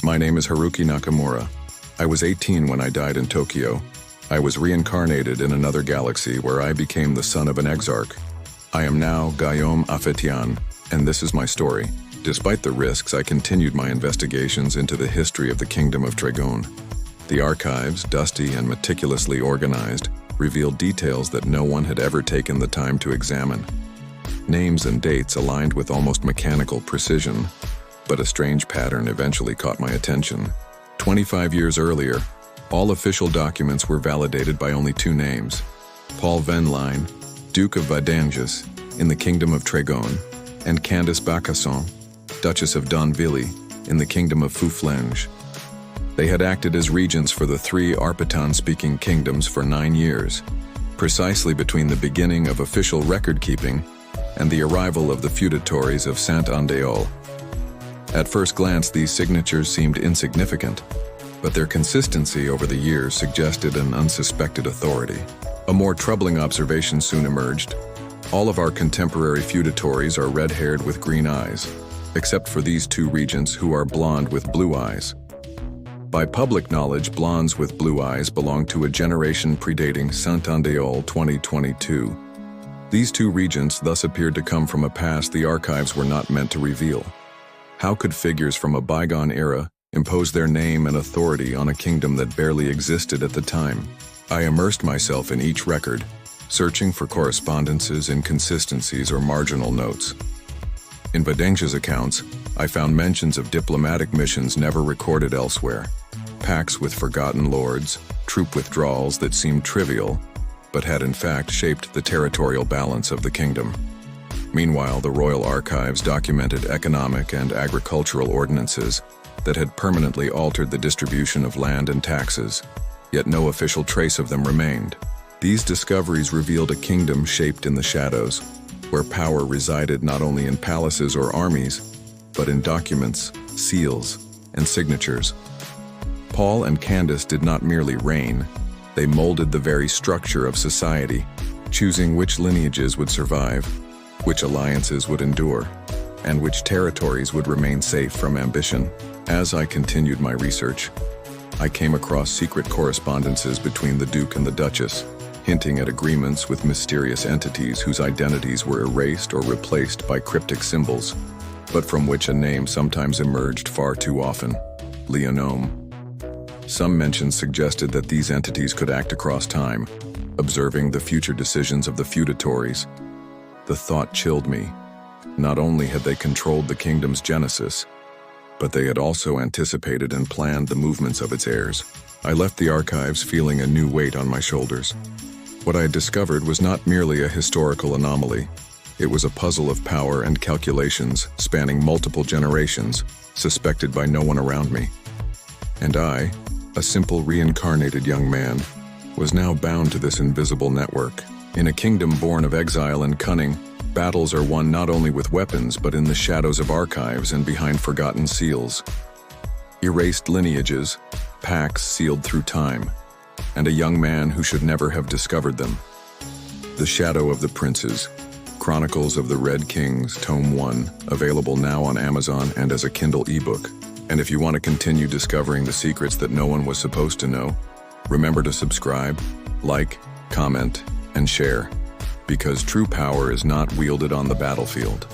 My name is Haruki Nakamura. I was 18 when I died in Tokyo. I was reincarnated in another galaxy where I became the son of an exarch. I am now Guillaume Afetian, and this is my story. Despite the risks, I continued my investigations into the history of the Kingdom of Tregone. The archives, dusty and meticulously organized, revealed details that no one had ever taken the time to examine. Names and dates aligned with almost mechanical precision, but a strange pattern eventually caught my attention. 25 years earlier, all official documents were validated by only two names: Paul Venline, Duke of Vidanges, in the Kingdom of Tregone, and Candace Bacasson, Duchess of Donville, in the Kingdom of Fouflange. They had acted as regents for the three Arpitan-speaking kingdoms for 9 years, precisely between the beginning of official record-keeping and the arrival of the feudatories of Saint-Andéol. At first glance, these signatures seemed insignificant, but their consistency over the years suggested an unsuspected authority. A more troubling observation soon emerged. All of our contemporary feudatories are red-haired with green eyes, except for these two regents who are blonde with blue eyes. By public knowledge, blondes with blue eyes belong to a generation predating Saint-Andéol 2022. These two regents thus appeared to come from a past the archives were not meant to reveal. How could figures from a bygone era impose their name and authority on a kingdom that barely existed at the time? I immersed myself in each record, searching for correspondences, inconsistencies, or marginal notes. In Vidange's accounts, I found mentions of diplomatic missions never recorded elsewhere, pacts with forgotten lords, troop withdrawals that seemed trivial, but had in fact shaped the territorial balance of the kingdom. Meanwhile, the royal archives documented economic and agricultural ordinances that had permanently altered the distribution of land and taxes, yet no official trace of them remained. These discoveries revealed a kingdom shaped in the shadows, where power resided not only in palaces or armies, but in documents, seals, and signatures. Paul and Candace did not merely reign, they molded the very structure of society, choosing which lineages would survive, which alliances would endure, and which territories would remain safe from ambition. As I continued my research, I came across secret correspondences between the Duke and the Duchess, hinting at agreements with mysterious entities whose identities were erased or replaced by cryptic symbols, but from which a name sometimes emerged far too often: Lionaume. Some mentions suggested that these entities could act across time, observing the future decisions of the feudatories. The thought chilled me. Not only had they controlled the kingdom's genesis, but they had also anticipated and planned the movements of its heirs. I left the archives feeling a new weight on my shoulders. What I had discovered was not merely a historical anomaly. It was a puzzle of power and calculations spanning multiple generations, suspected by no one around me. And I, a simple reincarnated young man, was now bound to this invisible network. In a kingdom born of exile and cunning, battles are won not only with weapons but in the shadows of archives and behind forgotten seals. Erased lineages, pacts sealed through time, and a young man who should never have discovered them. The Shadow of the Princes, Chronicles of the Red Kings, Tome 1, available now on Amazon and as a Kindle ebook. And if you want to continue discovering the secrets that no one was supposed to know, remember to subscribe, like, comment, and share, because true power is not wielded on the battlefield.